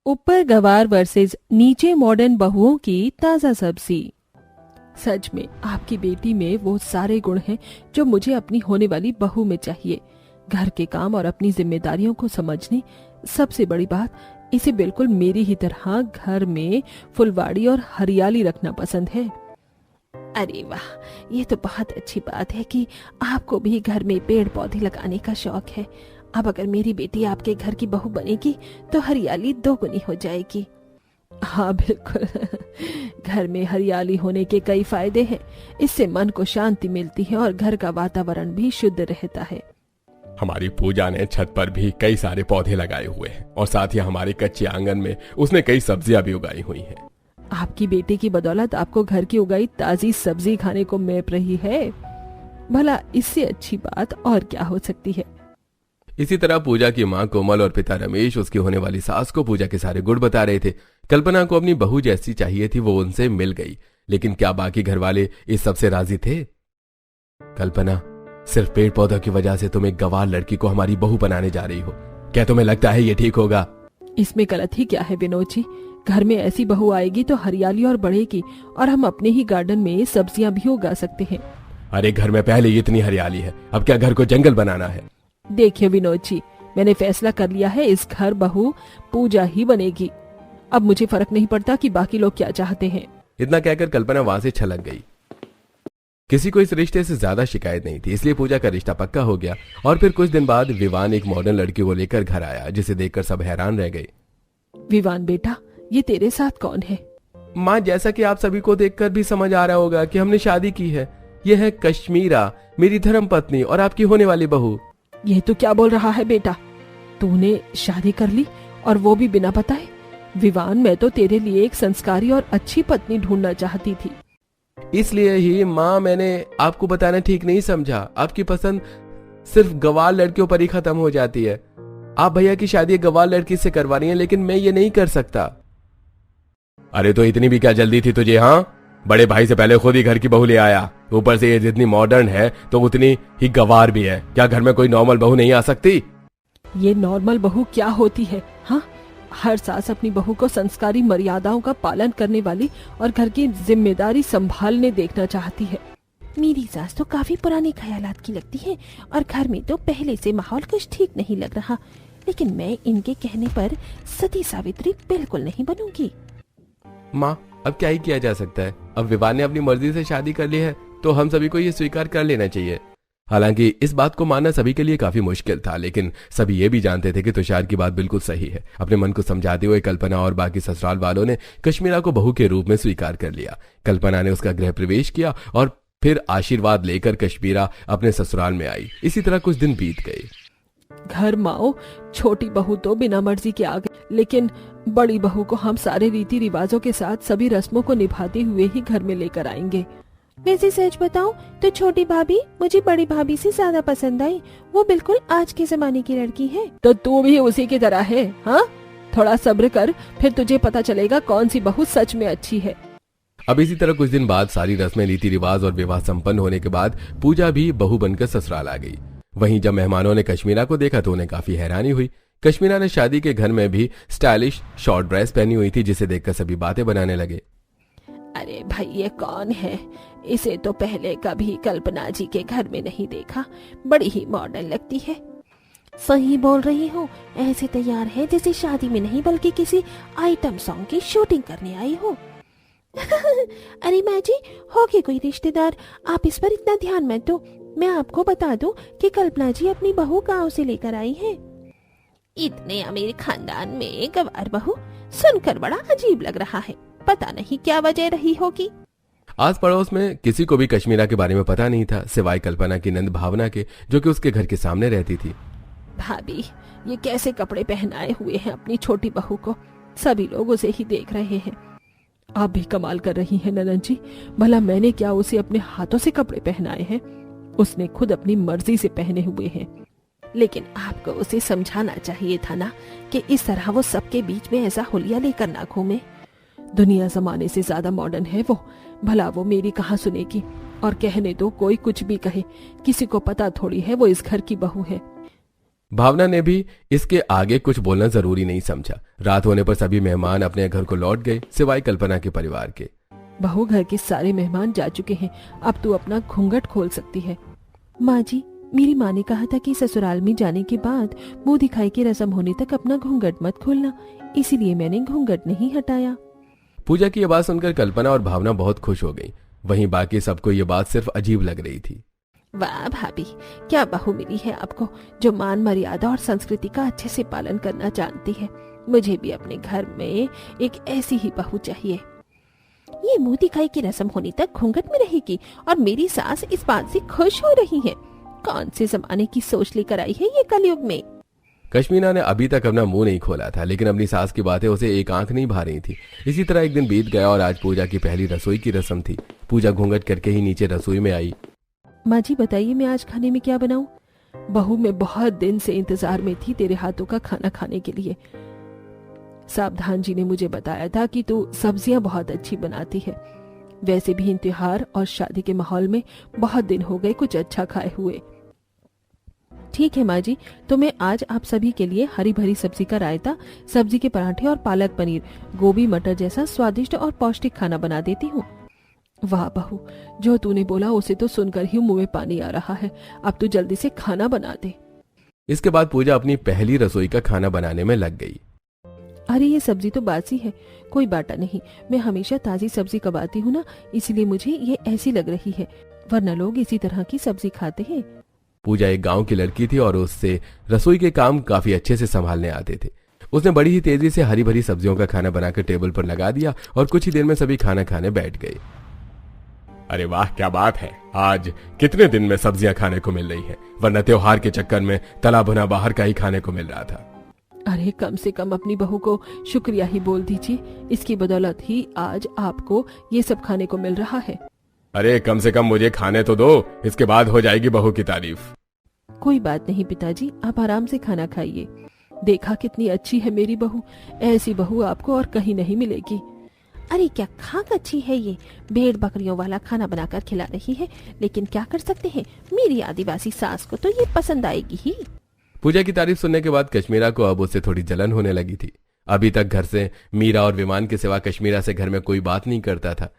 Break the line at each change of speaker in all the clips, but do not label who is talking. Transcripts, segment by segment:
ऊपर गवार वर्सेस नीचे मॉडर्न बहुओं की ताजा सब्जी। सच में आपकी बेटी में वो सारे गुण हैं जो मुझे अपनी होने वाली बहू में चाहिए। घर के काम और अपनी जिम्मेदारियों को समझने, सबसे बड़ी बात, इसे बिल्कुल मेरी ही तरह घर में फुलवाड़ी और हरियाली रखना पसंद है। अरे वाह, ये तो बहुत अच्छी बात है कि आपको भी घर में पेड़ पौधे लगाने का शौक है। अब अगर मेरी बेटी आपके घर की बहू बनेगी तो हरियाली दोगुनी हो जाएगी। हाँ बिल्कुल, घर में हरियाली होने के कई फायदे हैं। इससे मन को शांति मिलती है और घर का वातावरण भी शुद्ध रहता है।
हमारी पूजा ने छत पर भी कई सारे पौधे लगाए हुए हैं और साथ ही हमारे कच्चे आंगन में उसने कई सब्जियां भी उगाई हुई हैं।
आपकी बेटी की बदौलत आपको घर की उगाई ताजी सब्जी खाने को मिल रही है। भला इससे अच्छी बात और क्या हो सकती है।
इसी तरह पूजा की माँ कोमल और पिता रमेश उसकी होने वाली सास को पूजा के सारे गुण बता रहे थे। कल्पना को अपनी बहू जैसी चाहिए थी, वो उनसे मिल गई, लेकिन क्या बाकी घर वाले इस सब से राजी थे? कल्पना, सिर्फ पेड़ पौधों की वजह से तुम एक गंवार लड़की को हमारी बहू बनाने जा रही हो। क्या तुम्हें लगता है ये ठीक होगा?
इसमें गलत ही क्या है विनोद जी। घर में ऐसी बहू आएगी तो हरियाली और बढ़ेगी और हम अपने ही गार्डन में सब्जियां भी उगा सकते हैं।
अरे घर में पहले ही इतनी हरियाली है, अब क्या घर को जंगल बनाना है?
देखिए विनोद जी, मैंने फैसला कर लिया है, इस घर बहू पूजा ही बनेगी। अब मुझे फर्क नहीं पड़ता कि बाकी लोग क्या चाहते हैं।
इतना कहकर कल्पना वहां से छलक गई। किसी को इस रिश्ते से ज्यादा शिकायत नहीं थी, इसलिए पूजा का रिश्ता पक्का हो गया। और फिर कुछ दिन बाद विवान एक मॉडर्न लड़की को लेकर घर आया, जिसे देखकर सब हैरान रह गए।
विवान बेटा, ये तेरे साथ कौन है?
माँ, जैसा कि आप सभी को देखकर भी समझ आ रहा होगा कि हमने शादी की है। यह है कश्मीरा, मेरी धर्म पत्नी और आपकी होने वाली बहू।
ये तो क्या बोल रहा है बेटा? तूने शादी कर ली और वो भी बिना बताए? विवान, मैं तो तेरे लिए एक संस्कारी और अच्छी पत्नी ढूंढना चाहती थी।
इसलिए ही माँ मैंने आपको बताना ठीक नहीं समझा। आपकी पसंद सिर्फ गंवार लड़कियों पर ही खत्म हो जाती है। आप भैया की शादी गंवार लड़की से करवा रही हैं, लेकिन मैं ये नहीं कर सकता। अरे तो इतनी भी क्या जल्दी थी तुझे? हाँ, बड़े भाई से पहले खुद ही घर की बहू ले आया। ऊपर से ये जितनी मॉडर्न है तो उतनी ही गंवार भी है। क्या घर में कोई नॉर्मल बहू नहीं आ सकती?
ये नॉर्मल बहू क्या होती है? हाँ, हर सास अपनी बहू को संस्कारी मर्यादाओं का पालन करने वाली और घर की जिम्मेदारी संभालने देखना चाहती है। मेरी सास तो काफी पुराने ख्यालात की लगती है और घर में तो पहले से माहौल कुछ ठीक नहीं लग रहा, लेकिन मैं इनके कहने पर सती सावित्री बिल्कुल नहीं बनूंगी।
माँ, अब क्या ही किया जा सकता है। अब विवान ने अपनी मर्जी से शादी कर ली है तो हम सभी को ये स्वीकार कर लेना चाहिए। हालांकि इस बात को मानना सभी के लिए काफी मुश्किल था, लेकिन सभी ये भी जानते थे कि तुषार की बात बिल्कुल सही है। अपने मन को समझाते हुए कल्पना और बाकी ससुराल वालों ने कश्मीरा को बहू के रूप में स्वीकार कर लिया। कल्पना ने उसका गृह प्रवेश किया और फिर आशीर्वाद लेकर कश्मीरा अपने ससुराल में आई। इसी तरह कुछ दिन बीत गए।
घर माओ, छोटी बहू तो बिना मर्जी के आ गई, लेकिन बड़ी बहू को हम सारे रीति रिवाजों के साथ सभी रस्मों को निभाते हुए ही घर में लेकर आएंगे। वैसे सच बताऊं तो छोटी भाभी मुझे बड़ी भाभी से ज्यादा पसंद आई। वो बिल्कुल आज के जमाने की लड़की है। तो तू भी उसी की तरह है? हाँ, थोड़ा सब्र कर, फिर तुझे पता चलेगा कौन सी बहू सच में अच्छी है।
अब इसी तरह कुछ दिन बाद सारी रस्में, रीति रिवाज और विवाह संपन्न होने के बाद पूजा भी बहू बनकर ससुराल आ गई। वहीं जब मेहमानों ने कश्मीरा को देखा तो उन्हें काफी हैरानी हुई। कश्मीरा ने शादी के घर में भी स्टाइलिश शॉर्ट ड्रेस पहनी हुई थी, जिसे देखकर सभी बातें बनाने लगे।
अरे भाई, ये कौन है? इसे तो पहले कभी कल्पना जी के घर में नहीं देखा। बड़ी ही मॉडर्न लगती है। सही बोल रही हो, ऐसे तैयार है जैसे शादी में नहीं बल्कि किसी आइटम सॉन्ग की शूटिंग करने आई हो। अरे माँ जी, हो के कोई रिश्तेदार, आप इस पर इतना ध्यान मत दो। मैं आपको बता दूं कि कल्पना जी अपनी बहू गांव से लेकर आई हैं। इतने अमीर खानदान में गंवार बहू, सुनकर बड़ा अजीब लग रहा है। पता नहीं क्या वजह रही होगी।
आस पड़ोस में किसी को भी कश्मीरा के बारे में पता नहीं था, सिवाय कल्पना की नंद भावना के, जो कि उसके घर के सामने रहती थी।
भाभी, ये कैसे कपड़े पहनाए हुए हैं अपनी छोटी बहू को? सभी लोग उसे ही देख रहे हैं। आप भी कमाल कर रही हैं ननद जी। भला मैंने क्या उसे अपने हाथों से कपड़े पहनाए हैं? उसने खुद अपनी मर्जी से पहने हुए हैं। लेकिन आपको उसे समझाना चाहिए था ना कि इस तरह वो सबके बीच में ऐसा हुलिया लेकर ना घूमे। दुनिया जमाने से ज्यादा मॉडर्न है वो। भला वो मेरी कहाँ सुनेगी? और कहने दो, कोई कुछ भी कहे, किसी को पता थोड़ी है वो इस घर की बहू है।
भावना ने भी इसके आगे कुछ बोलना जरूरी नहीं समझा। रात होने पर सभी मेहमान अपने घर को लौट गए, सिवाय कल्पना के परिवार के।
बहू, घर के सारे मेहमान जा चुके हैं, अब तू अपना घूंघट खोल सकती है। माँ जी, मेरी माँ ने कहा था कि ससुराल में जाने के बाद मुंह दिखाई की रस्म होने तक अपना घूंघट मत खोलना, इसीलिए मैंने घूंघट नहीं हटाया।
पूजा की यह बात सुनकर कल्पना और भावना बहुत खुश हो गई। वहीं बाकी सबको ये बात सिर्फ अजीब लग रही थी।
वाह भाभी, क्या बहू मिली है आपको, जो मान मर्यादा और संस्कृति का अच्छे से पालन करना जानती है। मुझे भी अपने घर में एक ऐसी ही बहू चाहिए। ये मुंह दिखाई की रस्म होने तक घूंघट में रहेगी और मेरी सास इस बात से खुश हो रही है। कौन से जमाने की सोच लेकर आई है ये कलयुग में।
कश्मीरा ने अभी तक अपना मुंह नहीं खोला था, लेकिन अपनी सास की बातें उसे एक आंख नहीं भा रही थी। इसी तरह एक दिन बीत गया और आज पूजा की पहली रसोई की रस्म थी। पूजा घूंघट करके ही नीचे रसोई में आई।
माँ जी, बताइए मैं आज खाने में क्या बनाऊं? बहू, मैं बहुत दिन से इंतजार में थी तेरे हाथों का खाना खाने के लिए। सावधान जी ने मुझे बताया था कि तू सब्जियां बहुत अच्छी बनाती है। वैसे भी इन त्योहार और शादी के माहौल में बहुत दिन हो गए कुछ अच्छा खाए हुए। ठीक है माँ जी, तो मैं आज आप सभी के लिए हरी भरी सब्जी का रायता, सब्जी के पराठे और पालक पनीर, गोभी मटर जैसा स्वादिष्ट और पौष्टिक खाना बना देती हूँ। वाह बहू, जो तूने बोला उसे तो सुनकर ही मुंह में पानी आ रहा है। अब तू जल्दी से खाना बना दे।
इसके बाद पूजा अपनी पहली रसोई का खाना बनाने में लग गई।
अरे ये सब्जी तो बासी है। कोई बाटा नहीं, मैं हमेशा ताजी सब्जी कबाती हूँ ना, इसीलिए मुझे ये ऐसी लग रही है, वरना लोग इसी तरह की सब्जी खाते हैं।
पूजा एक गांव की लड़की थी और उससे रसोई के काम काफी अच्छे से संभालने आते थे। उसने बड़ी ही तेजी से हरी भरी सब्जियों का खाना बनाकर टेबल पर लगा दिया और कुछ ही देर में सभी खाना खाने बैठ गए। अरे वाह, क्या बात है, आज कितने दिन में सब्जियां खाने को मिल रही हैं, वरना त्योहार के चक्कर में तला भुना बाहर का ही खाने को मिल रहा था।
अरे कम से कम अपनी बहू को शुक्रिया ही बोल दीजिए, इसकी बदौलत ही आज आपको ये सब खाने को मिल रहा है।
अरे कम से कम मुझे खाने तो दो, इसके बाद हो जाएगी बहू की तारीफ।
कोई बात नहीं पिताजी, आप आराम से खाना खाइए। देखा कितनी अच्छी है मेरी बहू, ऐसी बहू आपको और कहीं नहीं मिलेगी। अरे क्या खाक अच्छी है ये, भेड़ बकरियों वाला खाना बनाकर खिला रही है, लेकिन क्या कर सकते हैं, मेरी आदिवासी सास को तो ये पसंद आएगी ही।
पूजा की तारीफ सुनने के बाद कश्मीरा को अब उससे थोड़ी जलन होने लगी थी। अभी तक घर से मीरा और विमान के सिवा कश्मीरा से घर में कोई बात नहीं करता था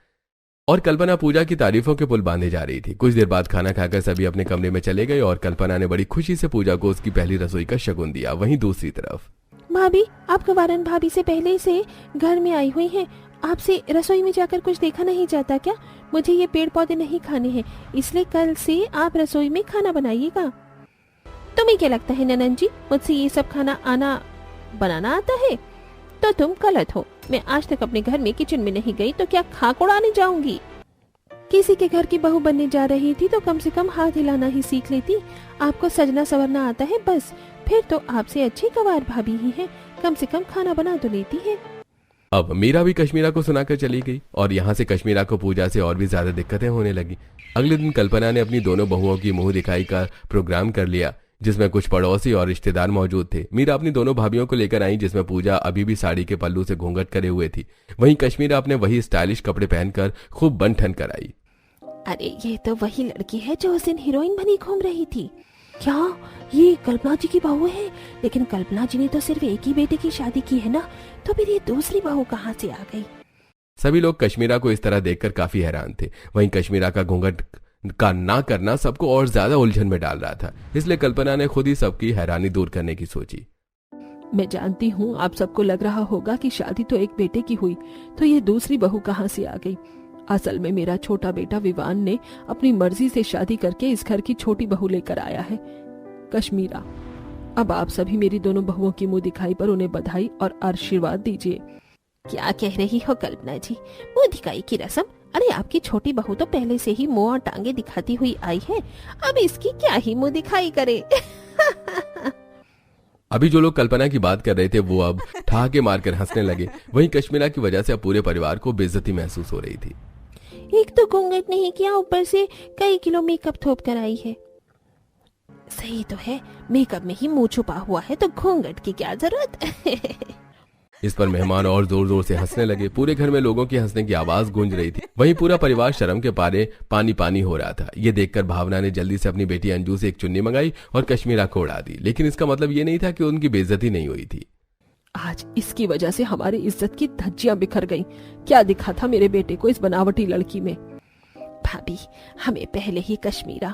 और कल्पना पूजा की तारीफों के पुल बांधे जा रही थी। कुछ देर बाद खाना खाकर सभी अपने कमरे में चले गए और कल्पना ने बड़ी खुशी से पूजा को उसकी पहली रसोई का शगुन दिया। वहीं दूसरी तरफ
भाभी, आप गवारन भाभी से पहले से घर में आई हुई हैं, आपसे रसोई में जाकर कुछ देखा नहीं जाता क्या? मुझे ये पेड़ पौधे नहीं खाने हैं, इसलिए कल से आप रसोई में खाना बनाइएगा। तुम्हें क्या लगता है ननन जी, मुझसे ये सब खाना बनाना आता है? तो तुम गलत हो। मैं आज तक अपने घर में किचन में नहीं गई तो क्या खाक उड़ाने जाऊंगी? किसी के घर की बहू बनने जा रही थी तो कम से कम हाथ हिलाना ही सीख लेती। आपको सजना संवरना आता है बस, फिर तो आपसे अच्छी गवार भाभी ही है, कम से कम खाना बना तो लेती है।
अब मीरा भी कश्मीरा को सुनाकर चली गई और यहाँ से कश्मीरा को पूजा से और भी ज्यादा दिक्कतें होने लगी। अगले दिन कल्पना ने अपनी दोनों बहुओं की मुंह दिखाई का प्रोग्राम कर लिया, जिसमें कुछ पड़ोसी और रिश्तेदार मौजूद थे। मीरा अपनी दोनों भाभियों को लेकर आई, जिसमें पूजा अभी भी साड़ी के पल्लू से घूंघट करे हुए थी। वहीं कश्मीरा अपने वही स्टाइलिश कपड़े पहनकर खूब बन ठन कर आई।
अरे ये तो वही लड़की है जो उस दिन हीरोइन बनी घूम रही थी। क्या ये कल्पना जी की बहू है? लेकिन कल्पना जी ने तो सिर्फ एक ही बेटे की शादी की है ना, तो फिर ये दूसरी बहू कहाँ से आ गई?
सभी लोग कश्मीरा को इस तरह देखकर काफी हैरान थे। वहीं कश्मीरा का घूंघट का ना करना सबको और ज्यादा उलझन में डाल रहा था, इसलिए कल्पना ने खुद ही सबकी हैरानी दूर करने की सोची।
मैं जानती हूँ आप सबको लग रहा होगा कि शादी तो एक बेटे की हुई, तो ये दूसरी बहू कहाँ से आ गई? असल में मेरा छोटा बेटा विवान ने अपनी मर्जी से शादी करके इस घर की छोटी बहू लेकर आया है, कश्मीरा। अब आप सभी मेरी दोनों बहुओं की मुंह दिखाई पर उन्हें बधाई और आशीर्वाद दीजिए। क्या कह रही हो कल्पना जी, मुंह दिखाई की रस्म? अरे आपकी छोटी बहू तो पहले से ही मुंह और टांगे दिखाती हुई आई है, अब इसकी क्या ही मुंह दिखाई करे।
अभी जो लोग कल्पना की बात कर रहे थे वो अब ठहाके मारकर हंसने लगे। वहीं कश्मीरा की वजह से अब पूरे परिवार को बेइज्जती महसूस हो रही थी।
एक तो घूंघट नहीं किया, ऊपर से कई किलो मेकअप थोप कर आई है। सही तो है, मेकअप में ही मुंह छुपा हुआ है तो घूंघट की क्या जरूरत।
इस पर मेहमान और जोर जोर से हंसने लगे। पूरे घर में लोगों की हंसने की आवाज गूंज रही थी। वहीं पूरा परिवार शर्म के पारे पानी पानी हो रहा था। ये देखकर भावना ने जल्दी से अपनी बेटी अंजू से एक चुन्नी मंगाई और कश्मीरा को उड़ा दी। लेकिन इसका मतलब ये नहीं था कि उनकी बेइज्जती नहीं हुई थी।
आज इसकी वजह से हमारी इज्जत की धज्जियां बिखर गईं। क्या दिखा था मेरे बेटे को इस बनावटी लड़की में।
भाभी, हमें पहले ही कश्मीरा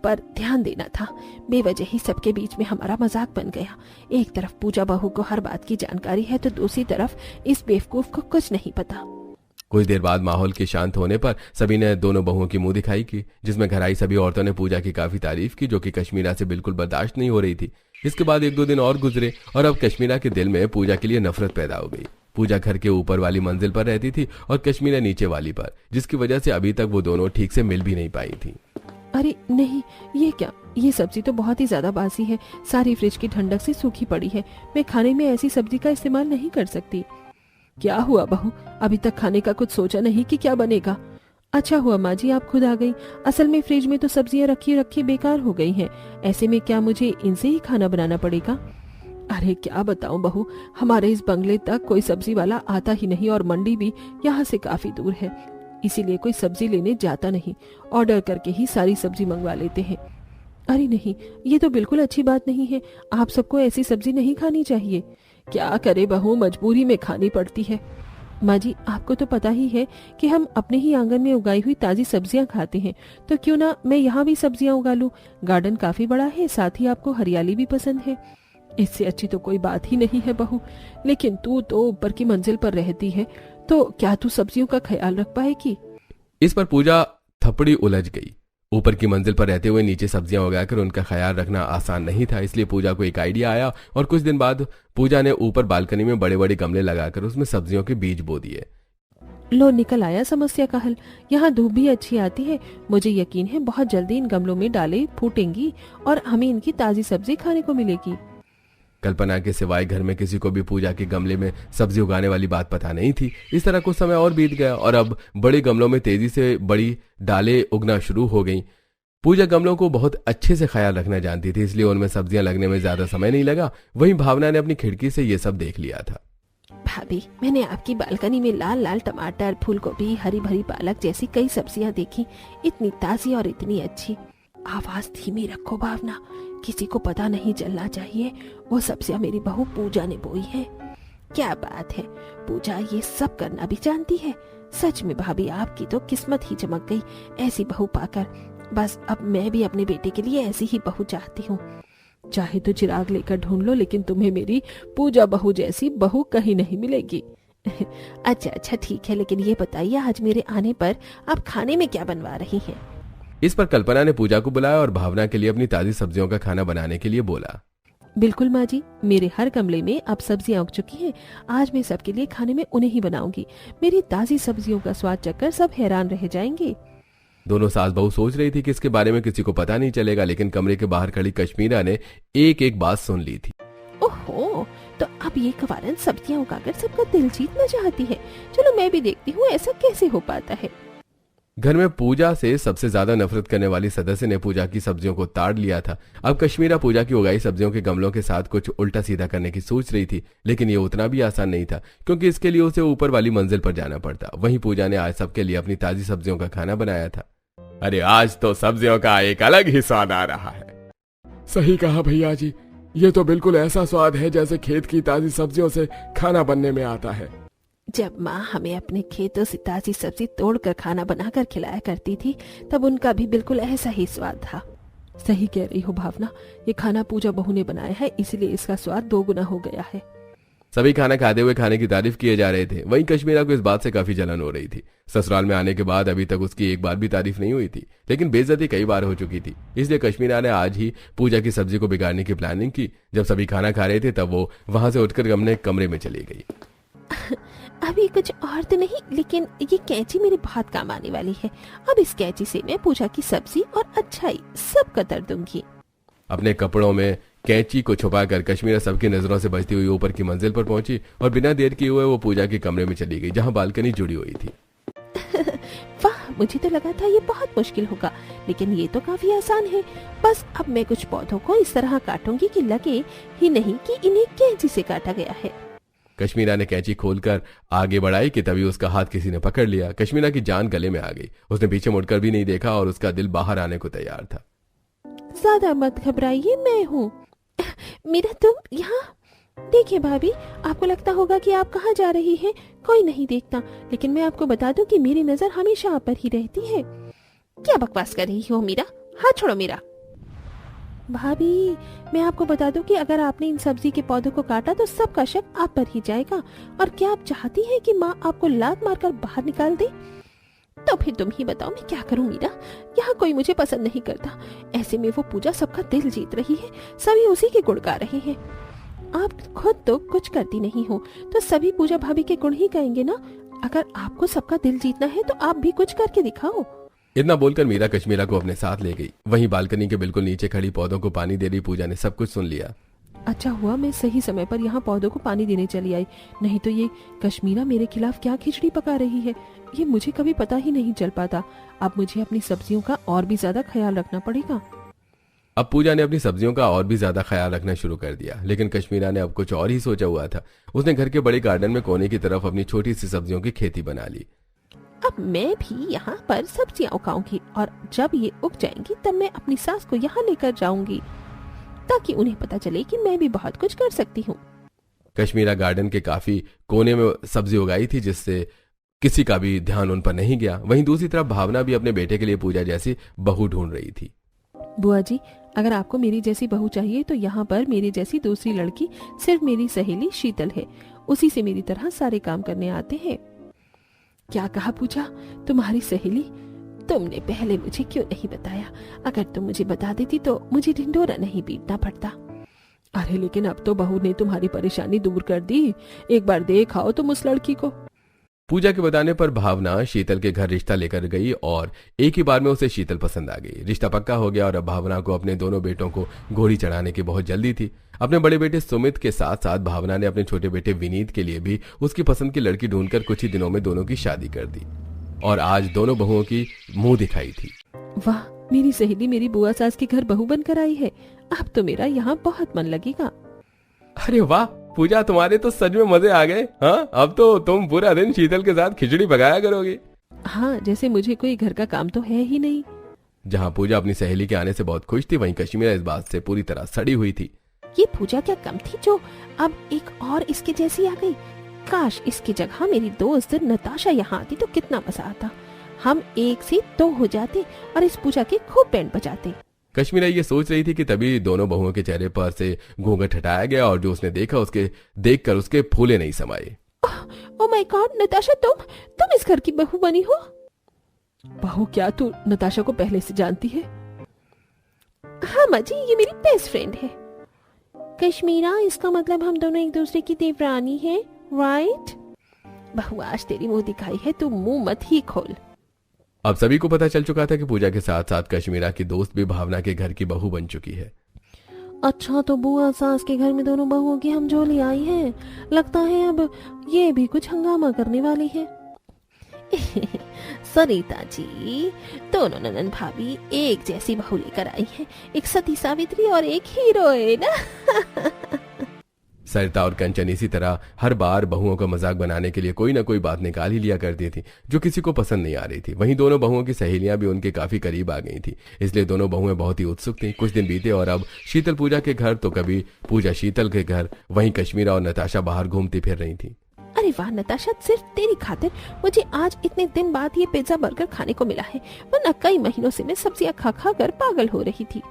पर ध्यान देना था। बेवजह ही सबके बीच में हमारा मजाक बन गया। एक तरफ पूजा बहू को हर बात की जानकारी है तो दूसरी तरफ इस बेवकूफ को कुछ नहीं पता।
कुछ देर बाद माहौल के शांत होने पर सभी ने दोनों बहुओं की मुंह दिखाई की, जिसमें घर आई सभी औरतों ने पूजा की काफी तारीफ की, जो कि कश्मीरा से बिल्कुल बर्दाश्त नहीं हो रही थी। इसके बाद 1-2 दिन और गुजरे और अब कश्मीरा के दिल में पूजा के लिए नफरत पैदा हो गई। पूजा घर के ऊपर वाली मंजिल पर रहती थी और कश्मीरा नीचे वाली पर, जिसकी वजह से अभी तक वो दोनों ठीक से मिल भी नहीं पाई थी।
अरे नहीं, ये क्या, ये सब्जी तो बहुत ही ज्यादा बासी है। सारी फ्रिज की ठंडक से सूखी पड़ी है। मैं खाने में ऐसी सब्जी का इस्तेमाल नहीं कर सकती। क्या हुआ बहू, अभी तक खाने का कुछ सोचा नहीं कि क्या बनेगा? अच्छा हुआ माँ जी आप खुद आ गई। असल में फ्रिज में तो सब्जियां रखी रखी बेकार हो गई हैं। ऐसे में क्या मुझे इनसे ही खाना बनाना पड़ेगा? अरे क्या बताऊं बहू, हमारे इस बंगले तक कोई सब्जी वाला आता ही नहीं और मंडी भी यहाँ से काफी दूर है। इसीलिए कोई सब्जी लेने जाता नहीं, ऑर्डर करके ही सारी सब्जी मंगवा लेते हैं। अरे नहीं, ये तो बिल्कुल अच्छी बात नहीं है। आप सबको ऐसी सब्जी नहीं खानी चाहिए। क्या करे बहू, मजबूरी में खानी पड़ती है। माँ जी आपको तो पता ही है कि हम अपने ही आंगन में उगाई हुई ताजी सब्जियां खाते हैं, तो क्यों ना मैं यहाँ भी सब्जियां उगा लूं। गार्डन काफी बड़ा है, साथ ही आपको हरियाली भी पसंद है। इससे अच्छी तो कोई बात ही नहीं है बहू। लेकिन तू तो ऊपर की मंजिल पर रहती है, तो क्या तू सब्जियों का ख्याल रख पाएगी?
इस पर पूजा थपड़ी उलझ गई। ऊपर की मंजिल पर रहते हुए नीचे सब्जियां उगाकर उनका ख्याल रखना आसान नहीं था। इसलिए पूजा को एक आइडिया आया और कुछ दिन बाद पूजा ने ऊपर बालकनी में बड़े बड़े गमले लगाकर उसमें सब्जियों के बीज बो दिए।
लो निकल आया समस्या का हल। यहाँ धूप भी अच्छी आती है। मुझे यकीन है बहुत जल्दी इन गमलों में डालें फूटेंगी और हमें इनकी ताजी सब्जी खाने को मिलेगी।
कल्पना के सिवाय घर में किसी को भी पूजा के गमले में सब्जी उगाने वाली बात पता नहीं थी। इस तरह कुछ समय और बीत गया और अब बड़े गमलों में तेजी से बड़ी डालें उगना शुरू हो गईं। पूजा गमलों को बहुत अच्छे से ख्याल रखना जानती थी, इसलिए उनमें सब्जियां लगने में ज्यादा समय नहीं लगा। वहीं भावना ने अपनी खिड़की से ये सब देख लिया था।
भाभी, मैंने आपकी बालकनी में लाल लाल टमाटर, फूलगोभी, हरी भरी पालक जैसी कई सब्जियां देखी। इतनी ताजी और इतनी अच्छी। आवाज धीमी रखो भावना, किसी को पता नहीं चलना चाहिए वो सब्जियां मेरी बहू पूजा ने बोई है। क्या बात है, पूजा ये सब करना भी जानती है। सच में भाभी आपकी तो किस्मत ही चमक गई ऐसी बहू पाकर। बस अब मैं भी अपने बेटे के लिए ऐसी ही बहू चाहती हूँ।
चाहे तो चिराग लेकर ढूंढ लो, लेकिन तुम्हें मेरी पूजा बहू जैसी बहू कहीं नहीं मिलेगी।
अच्छा ठीक है, लेकिन ये बताइए आज मेरे आने पर आप खाने में क्या बनवा रही हैं?
इस पर कल्पना ने पूजा को बुलाया और भावना के लिए अपनी ताजी सब्जियों का खाना बनाने के लिए बोला।
बिल्कुल माँ जी, मेरे हर गमले में अब सब्जियां उग चुकी हैं। आज मैं सबके लिए खाने में उन्हें ही बनाऊंगी। मेरी ताजी सब्जियों का स्वाद चखकर सब हैरान रह जाएंगे।
दोनों सास बहू सोच रही थी कि इसके बारे में किसी को पता नहीं चलेगा, लेकिन कमरे के बाहर खड़ी कश्मीरा ने एक एक बात सुन ली थी।
ओहो, तो अब ये कवारन सब्जियां उगाकर सबका दिल जीतना चाहती है। चलो मैं भी देखती हूँ ऐसा कैसे हो पाता है।
घर में पूजा से सबसे ज्यादा नफरत करने वाली सदस्य ने पूजा की सब्जियों को ताड़ लिया था। अब कश्मीरा पूजा की उगाई सब्जियों के गमलों के साथ कुछ उल्टा सीधा करने की सोच रही थी, लेकिन ये उतना भी आसान नहीं था क्योंकि इसके लिए उसे ऊपर वाली मंजिल पर जाना पड़ता। वहीं पूजा ने आज सबके लिए अपनी ताजी सब्जियों का खाना बनाया था।
अरे आज तो सब्जियों का एक अलग ही स्वाद आ रहा है।
सही कहा भैया जी, ये तो बिल्कुल ऐसा स्वाद है जैसे खेत की ताजी सब्जियों से खाना बनने में आता है।
जब माँ हमें अपने खेतों से ताजी सब्जी तोड़कर खाना बनाकर खिलाया करती थी, तब उनका भी बिल्कुल ऐसा ही स्वाद था।
सही कह रही हो भावना, ये खाना पूजा बहू ने बनाया है, इसलिए इसका स्वाद 2 गुना हो गया है।
सभी खाना खाते हुए खाने की तारीफ किए जा रहे थे। वहीं कश्मीरा को इस बात से काफी जलन हो रही थी। ससुराल में आने के बाद अभी तक उसकी एक बार भी तारीफ नहीं हुई थी, लेकिन बेइज्जती कई बार हो चुकी थी। इसलिए कश्मीरा ने आज ही पूजा की सब्जी को बिगाड़ने की प्लानिंग की। जब सभी खाना खा रहे थे तब वो वहां से उठकर अपने कमरे में चली गई।
अभी कुछ और तो नहीं, लेकिन ये कैंची मेरे बहुत काम आने वाली है। अब इस कैंची से मैं पूजा की सब्जी और अच्छाई सब कतर दूंगी।
अपने कपड़ों में कैंची को छुपाकर कश्मीरा सबकी नजरों से बचती हुई ऊपर की मंजिल पर पहुंची और बिना देर किए हुए वो पूजा के कमरे में चली गई, जहां बालकनी जुड़ी हुई थी।
वाह, मुझे तो लगा था ये बहुत मुश्किल होगा, लेकिन ये तो काफी आसान है। बस अब मैं कुछ पौधों को इस तरह काटूंगी कि लगे ही नहीं कि इन्हें कैंची से काटा गया है।
कश्मीरा ने कैंची खोलकर आगे बढ़ाई कि तभी उसका हाथ किसी ने पकड़ लिया। कश्मीरा की जान गले में आ गई। उसने पीछे मुड़कर भी नहीं देखा और उसका दिल बाहर आने को तैयार था।
ज्यादा मत घबराइए, मैं हूँ। मीरा तुम यहाँ। देखिए भाभी, आपको लगता होगा कि आप कहाँ जा रही हैं, कोई नहीं देखता, लेकिन मैं आपको बता दूं कि मेरी नजर हमेशा आप पर ही रहती है। क्या बकवास कर रही हो मीरा, हाथ छोड़ो मेरा। भाभी, मैं आपको बता दूं कि अगर आपने इन सब्जी के पौधों को काटा तो सबका शक आप पर ही जाएगा। और क्या आप चाहती हैं कि माँ आपको लात मारकर बाहर निकाल दे? तो फिर तुम ही बताओ मैं क्या करूं मीरा। यहाँ कोई मुझे पसंद नहीं करता, ऐसे में वो पूजा सबका दिल जीत रही है, सभी उसी के गुण गा रहे हैं। आप खुद तो कुछ करती नहीं हो तो सभी पूजा भाभी के गुण ही गाएंगे ना। अगर आपको सबका दिल जीतना है तो आप भी कुछ करके दिखाओ।
इतना बोलकर मीरा कश्मीरा को अपने साथ ले गई। वहीं बालकनी के बिल्कुल नीचे खड़ी पौधों को पानी दे रही पूजा ने सब कुछ सुन लिया।
अच्छा हुआ मैं सही समय पर यहाँ पौधों को पानी देने चली आई, नहीं तो ये कश्मीरा मेरे खिलाफ क्या खिचड़ी पका रही है, ये मुझे कभी पता ही नहीं चल पाता। अब मुझे अपनी सब्जियों का और भी ज्यादा ख्याल रखना पड़ेगा।
अब पूजा ने अपनी सब्जियों का और भी ज्यादा ख्याल रखना शुरू कर दिया, लेकिन कश्मीरा ने अब कुछ और ही सोचा हुआ था। उसने घर के बड़े गार्डन में कोने की तरफ अपनी छोटी सी सब्जियों की खेती बना ली।
अब मैं भी यहाँ पर सब्जियाँ उगाऊंगी और जब ये उग जाएंगी तब मैं अपनी सास को यहाँ लेकर जाऊंगी, ताकि उन्हें पता चले कि मैं भी बहुत कुछ कर सकती हूँ।
कश्मीरा गार्डन के काफी कोने में सब्जी उगाई थी, जिससे किसी का भी ध्यान उन पर नहीं गया। वहीं दूसरी तरफ भावना भी अपने बेटे के लिए पूजा जैसी बहू ढूंढ रही थी।
बुआ जी, अगर आपको मेरी जैसी बहू चाहिए तो यहाँ पर मेरी जैसी दूसरी लड़की सिर्फ मेरी सहेली शीतल है, उसी से मेरी तरह सारे काम करने आते हैं। क्या कहा पूजा, तुम्हारी सहेली?
तुमने पहले मुझे क्यों नहीं बताया? अगर तुम मुझे बता देती तो मुझे ढिंढोरा नहीं पीटना पड़ता।
अरे लेकिन अब तो बहू ने तुम्हारी परेशानी दूर कर दी, एक बार देख आओ तुम उस लड़की को।
पूजा के बताने पर भावना शीतल के घर रिश्ता लेकर गई और एक ही बार में उसे शीतल पसंद आ गई। रिश्ता पक्का हो गया और अब भावना को अपने दोनों बेटों को घोड़ी चढ़ाने की बहुत जल्दी थी। अपने बड़े बेटे सुमित के साथ साथ भावना ने अपने छोटे बेटे विनीत के लिए भी उसकी पसंद की लड़की ढूंढकर कुछ ही दिनों में दोनों की शादी कर दी और आज दोनों बहुओं की मुंह दिखाई थी।
वाह, मेरी सहेली मेरी बुआ सास के घर बहू बनकर आई है, अब तो मेरा यहाँ बहुत मन लगेगा।
अरे वाह पूजा, तुम्हारे तो सच में मजे आ गए। हाँ, अब तो तुम पूरा दिन शीतल के साथ खिचड़ी पकाया करोगे।
हाँ, जैसे मुझे कोई घर का काम तो है ही नहीं।
जहाँ पूजा अपनी सहेली के आने से बहुत खुश थी, वहीं कश्मीरा इस बात से पूरी तरह सड़ी हुई थी।
ये पूजा क्या कम थी जो अब एक और इसके जैसी आ गई। काश इसकी जगह मेरी दोस्त नताशा यहाँ आती तो कितना मजा आता। हम एक से दो हो जाते और इस पूजा के खूब बैंड बजाते।
कश्मीरा ये सोच रही थी कि तभी दोनों बहुओं के चेहरे पर से घूंघट हटाया गया और जो उसने देखा उसके देखकर उसके फूले नहीं समाये।
ओह माय गॉड, नताशा तुम इस घर की बहू बनी हो?
बहू क्या, तू नताशा को पहले से जानती है?
हाँ माँ जी, ये मेरी बेस्ट फ्रेंड है। कश्मीरा, इसका मतलब हम दोनों एक दूसरे की देवरानी हैं, राइट? बहू आज तेरी मुंह दिखाई है, तू मुंह मत ही खोल।
अब सभी को पता चल चुका था कि पूजा के साथ साथ कश्मीरा की दोस्त भी भावना के घर की बहू बन चुकी है।
अच्छा, तो बुआ सास के घर में दोनों बहुओं की हमझोली आई है। लगता है अब ये भी कुछ हंगामा करने वाली है। सरिता जी, दोनों ननन भाभी एक जैसी बहू लेकर आई है, एक सती सावित्री और एक हीरोइन।
सरिता और कंचन इसी तरह हर बार बहुओं का मजाक बनाने के लिए कोई ना कोई बात निकाल ही लिया करती थी जो किसी को पसंद नहीं आ रही थी। वहीं दोनों बहुओं की सहेलियां भी उनके काफी करीब आ गई थी, इसलिए दोनों बहुएं बहुत ही उत्सुक थीं। कुछ दिन बीते और अब शीतल पूजा के घर तो कभी पूजा शीतल के घर, वहीं कश्मीरा और नताशा बाहर घूमती फिर रही थी।
अरे वाह नताशा, सिर्फ तेरी खातिर मुझे आज इतने दिन बाद ये पिज्जा बर्गर खाने को मिला है, वरना कई महीनों से मैं सब्जियां खा खा कर पागल हो रही थी।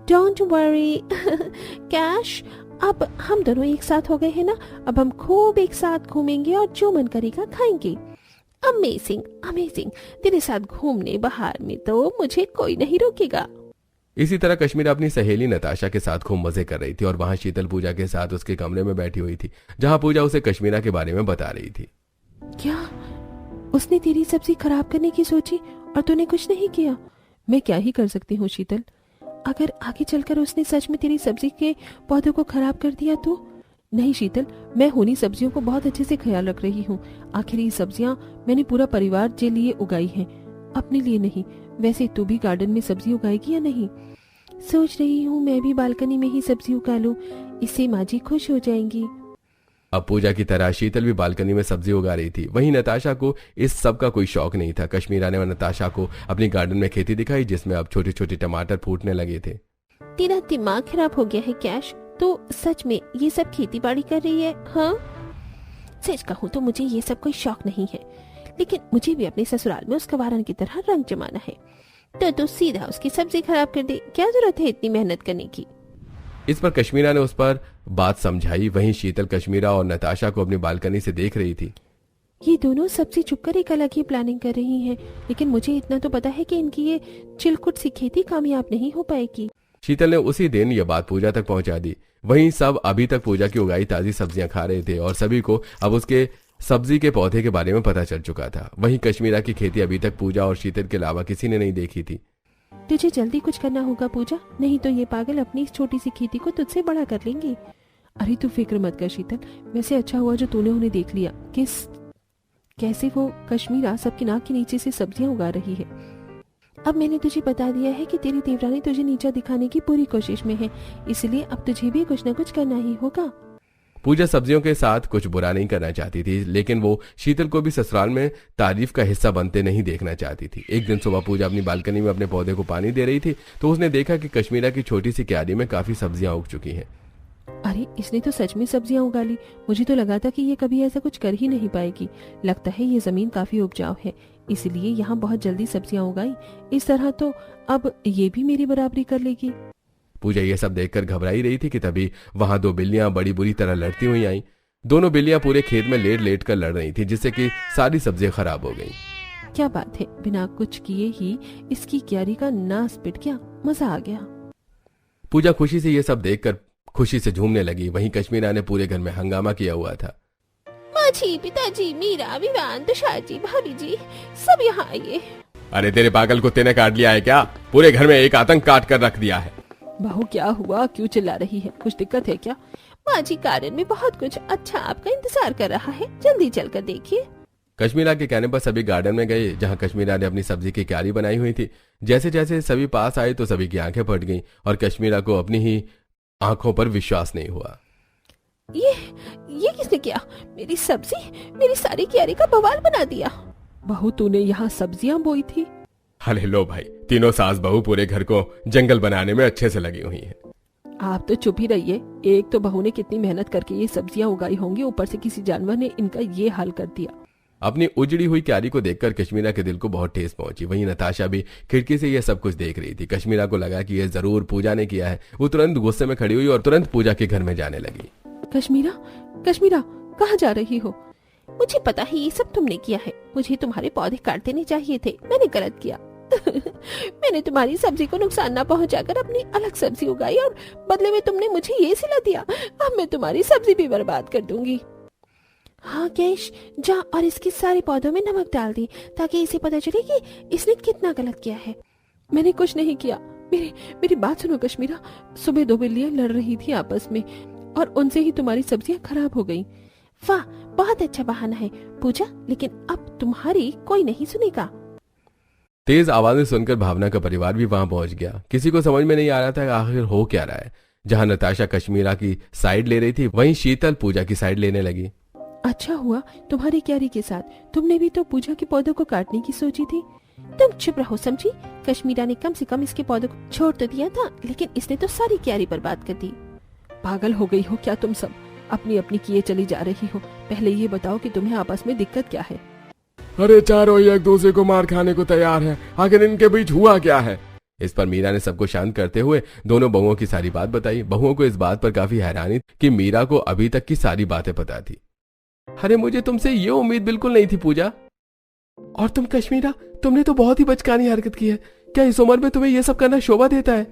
डोंट वरी कैश, अब हम दोनों एक साथ हो गए हैं ना, अब हम खूब एक साथ घूमेंगे और जो मन करेगा खाएंगे। अमेजिंग अमेजिंग, तेरे साथ घूमने बाहर में तो मुझे कोई नहीं रोकेगा।
इसी तरह कश्मीरा अपनी सहेली नताशा के साथ खूब मजे कर रही थी और वहां शीतल पूजा के साथ उसके कमरे में बैठी हुई थी, जहां पूजा उसे कश्मीरा के बारे में बता रही थी।
क्या उसने तेरी सब्जी खराब करने की सोची और तूने कुछ नहीं किया? मैं क्या ही कर सकती हूँ शीतल, अगर आगे चलकर उसने सच में तेरी सब्जी के पौधों को खराब कर दिया तो? नहीं शीतल, मैं होनी सब्जियों को बहुत अच्छे से ख्याल रख रही हूँ। आखिर ये सब्जियाँ मैंने पूरा परिवार के लिए उगाई हैं, अपने लिए नहीं। वैसे तू भी गार्डन में सब्जी उगाएगी या नहीं? सोच रही हूँ मैं भी बालकनी में ही सब्जी उगा लूं, इससे माँ जी खुश हो जाएंगी।
अब पूजा की तरह शीतल भी बालकनी में सब्जी उगा रही थी। वहीं नताशा को इस सब का कोई शौक नहीं था। कश्मीरा ने नताशा को अपनी गार्डन में खेती दिखाई जिसमें अब छोटे छोटे टमाटर फूटने लगे थे।
तेरा दिमाग खराब हो गया है कैश, तो सच में ये सब खेती बाड़ी कर रही है? हाँ, सच कहूँ तो मुझे ये सब कोई शौक नहीं है, लेकिन मुझे भी अपने ससुराल में उसका वारन की तरह रंग जमाना है, तो सीधा उसकी सब्जी खराब कर दे। क्या जरूरत है इतनी मेहनत करने की?
इस पर कश्मीरा ने उस पर बात समझाई। वहीं शीतल कश्मीरा और नताशा को अपनी बालकनी से देख रही थी।
ये दोनों सब्जी छुपकर एक अलग ही प्लानिंग कर रही हैं, लेकिन मुझे इतना तो पता है कि इनकी ये चिलकुट सी खेती कामयाब नहीं हो पाएगी।
शीतल ने उसी दिन यह बात पूजा तक पहुंचा दी। वहीं सब अभी तक पूजा की उगाई ताजी सब्जियां खा रहे थे और सभी को अब उसके सब्जी के पौधे के बारे में पता चल चुका था। वहीं कश्मीरा की खेती अभी तक पूजा और शीतल के अलावा किसी ने नहीं देखी थी।
तुझे जल्दी कुछ करना होगा पूजा, नहीं तो ये पागल अपनी इस छोटी सी खेती को तुझसे बड़ा कर लेंगे।
अरे तू फिक्र मत कर शीतल, वैसे अच्छा हुआ जो तूने उन्हें देख लिया कैसे वो कश्मीरा सबके नाक के नीचे से सब्जियां उगा रही है।
अब मैंने तुझे बता दिया है कि तेरी देवरानी तुझे नीचा दिखाने की पूरी कोशिश में है, इसलिए अब तुझे भी कुछ न कुछ करना ही होगा।
पूजा सब्जियों के साथ कुछ बुरा नहीं करना चाहती थी, लेकिन वो शीतल को भी ससुराल में तारीफ का हिस्सा बनते नहीं देखना चाहती थी। एक दिन सुबह पूजा अपनी बालकनी में अपने पौधे को पानी दे रही थी तो उसने देखा कि कश्मीरा की छोटी सी क्यारी में काफी सब्जियां उग चुकी हैं।
अरे इसने तो सच में सब्जियां उगा ली। मुझे तो लगा था कि ये कभी ऐसा कुछ कर ही नहीं पाएगी। लगता है ये जमीन काफी उपजाऊ है, इसलिए यहाँ बहुत जल्दी सब्जियां उगाई। इस तरह तो अब ये भी मेरी बराबरी कर लेगी।
पूजा ये सब देखकर घबराई रही थी कि तभी वहां दो बिल्लियां बड़ी बुरी तरह लड़ती हुई आईं। दोनों बिल्लियां पूरे खेत में लेट लेट कर लड़ रही थी, जिससे कि सारी सब्जियां खराब हो गईं।
क्या बात है, बिना कुछ किए ही इसकी क्यारी का नाश पिट गया। मजा आ गया।
पूजा खुशी से ये सब देखकर खुशी से झूमने लगी। वहीं कश्मीरा ने पूरे घर में हंगामा किया हुआ था।
माँ जी, पिताजी, मीरा, विवान, तुषार जी, भाभी जी, सब यहाँ आइए।
अरे तेरे पागल कुत्ते ने काट लिया है क्या? पूरे घर में एक आतंक काट कर रख दिया है।
बहू क्या हुआ, क्यों चिल्ला रही है? कुछ दिक्कत है क्या?
माँ जी, गार्डन में बहुत कुछ अच्छा आपका इंतजार कर रहा है, जल्दी चलकर देखिए।
कश्मीरा के कहने पर सभी गार्डन में गए जहां कश्मीरा ने अपनी सब्जी की क्यारी बनाई हुई थी। जैसे जैसे सभी पास आए तो सभी की आंखें फट गईं और कश्मीरा को अपनी ही आंखों पर विश्वास नहीं हुआ।
ये किसने किया? मेरी सब्जी, मेरी सारी क्यारी का बवाल बना दिया।
बहू तूने यहाँ सब्जियां बोई थी?
अरे लो भाई, तीनों सास बहू पूरे घर को जंगल बनाने में अच्छे से लगी हुई हैं।
आप तो चुप ही रहिए। एक तो बहू ने कितनी मेहनत करके ये सब्जियां उगाई होंगी, ऊपर से किसी जानवर ने इनका ये हाल कर दिया।
अपनी उजड़ी हुई क्यारी को देखकर कश्मीरा के दिल को बहुत ठेस पहुंची। वहीं नताशा भी खिड़की से यह सब कुछ देख रही थी। कश्मीरा को लगा कि यह जरूर पूजा ने किया है। वो तुरंत गुस्से में खड़ी हुई और तुरंत पूजा के घर में जाने लगी।
कश्मीरा, कश्मीरा, कहाँ जा रही हो?
मुझे पता है ये सब तुमने किया है। मुझे तुम्हारे पौधे काट देने चाहिए थे, मैंने गलत किया। मैंने तुम्हारी सब्जी को नुकसान न पहुंचाकर अपनी अलग सब्जी उगाई और बदले में तुमने मुझे ये सिला दिया। अब मैं तुम्हारी सब्जी भी बर्बाद कर दूंगी। हाँ कैश, जा और इसके सारे पौधों में नमक डाल दी ताकि इसे पता चले कि इसने कितना गलत किया है।
मैंने कुछ नहीं किया। मेरी बात सुनो कश्मीरा। सुबह दो बिल्लियां लड़ रही थी आपस में और उनसे ही तुम्हारी सब्जियां खराब हो गईं।
वाह, बहुत अच्छा बहाना है पूजा, लेकिन अब तुम्हारी कोई नहीं सुनेगा।
तेज आवाजें सुनकर भावना का परिवार भी वहां पहुंच गया। किसी को समझ में नहीं आ रहा था कि आखिर हो क्या रहा है। जहां नताशा कश्मीरा की साइड ले रही थी, वहीं शीतल पूजा की साइड लेने लगी।
अच्छा हुआ तुम्हारी क्यारी के साथ। तुमने भी तो पूजा के पौधों को काटने की सोची थी।
तुम चुप रहो समझी। कश्मीरा ने कम से कम इसके पौधों को छोड़ तो दिया था, लेकिन इसने तो सारी क्यारी बर्बाद कर दी।
पागल हो गई हो क्या तुम सब? अपनी अपनी किए चली जा रही हो। पहले ये बताओ कि तुम्हें आपस में दिक्कत क्या है?
अरे चारों ही एक दूसरे को मार खाने को तैयार हैं। आखिर इनके बीच हुआ क्या है?
इस पर मीरा ने सबको शांत करते हुए दोनों बहुओं की सारी बात बताई। बहुओं को इस बात पर काफी हैरानी कि मीरा को अभी तक की सारी बातें पता थी। अरे मुझे तुमसे ये उम्मीद बिल्कुल नहीं थी पूजा। और तुम कश्मीरा, तुमने तो बहुत ही बचकानी हरकत की है। क्या इस उम्र में तुम्हें ये सब करना शोभा देता है?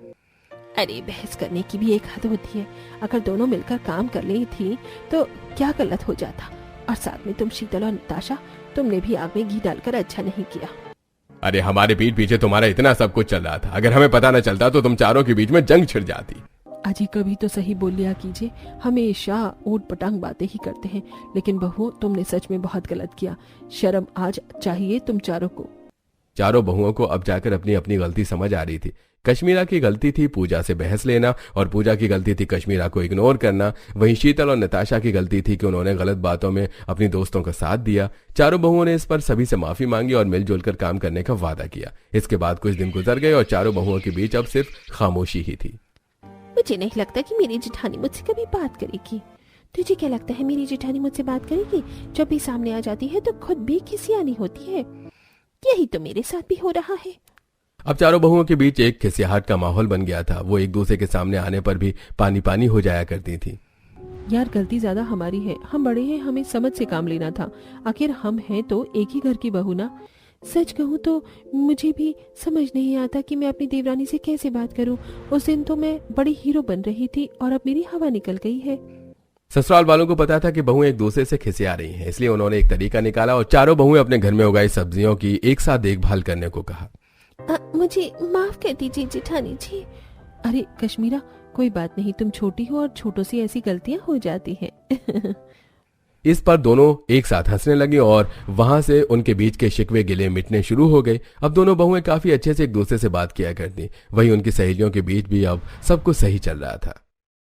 अरे बहस करने की भी एक हद होती है। अगर दोनों मिलकर काम कर रही थी तो क्या गलत हो जाता। और साथ में तुम शीतल और नताशा, तुमने भी आग में घी डालकर अच्छा नहीं किया।
अरे हमारे पीठ पीछे तुम्हारा इतना सब कुछ चल रहा था। अगर हमें पता न चलता तो तुम चारों के बीच में जंग छिड़ जाती।
अजी कभी तो सही बोल लिया कीजिए। हमेशा ऊट पटांग बातें ही करते हैं। लेकिन बहू, तुमने सच में बहुत गलत किया। शर्म आज चाहिए तुम चारों को।
चारों बहुओं को अब जाकर अपनी अपनी गलती समझ आ रही थी। कश्मीरा की गलती थी पूजा से बहस लेना और पूजा की गलती थी कश्मीरा को इग्नोर करना। वहीं शीतल और नताशा की गलती थी कि उन्होंने गलत बातों में अपनी दोस्तों का साथ दिया। चारों बहुओं ने इस पर सभी से माफी मांगी और मिलजुल कर काम करने का वादा किया। इसके बाद कुछ दिन गुजर गए और चारों बहुओं के बीच अब सिर्फ खामोशी ही थी।
मुझे नहीं लगता कि मेरी जेठानी मुझसे कभी बात करेगी। तुझे क्या लगता है मेरी जेठानी मुझसे बात करेगी? जब भी सामने आ जाती है तो खुद भी खिसियानी होती है। यही तो मेरे साथ भी हो रहा है।
अब चारों बहुओं के बीच एक खिसियाहट का माहौल बन गया था। वो एक दूसरे के सामने आने पर भी पानी पानी हो जाया करती थी।
यार गलती ज्यादा हमारी है, हम बड़े हैं, हमें समझ से काम लेना था। आखिर हम हैं तो एक ही घर की बहू ना। सच कहूँ तो मुझे भी समझ नहीं आता कि मैं अपनी देवरानी से कैसे बात करूं। उस दिन तो मैं बड़ी हीरो बन रही थी और अब मेरी हवा निकल गई है।
ससुराल वालों को पता था कि बहुएं एक दूसरे से खिसिया रही हैं, इसलिए उन्होंने एक तरीका निकाला और चारों बहुएं अपने घर में उगाई सब्जियों की एक साथ देखभाल करने को कहा।
मुझे माफ कर दीजिए जेठानी जी।
अरे कश्मीरा, कोई बात नहीं, तुम छोटी हो और छोटों से ऐसी गलतियां हो जाती हैं।
इस पर दोनों एक साथ हंसने लगी और वहां से उनके बीच के शिकवे गिले मिटने शुरू हो गए। अब दोनों बहुएं काफी अच्छे से एक दूसरे से बात किया करती। वहीं उनकी सहेलियों के बीच भी अब सब कुछ सही चल रहा था।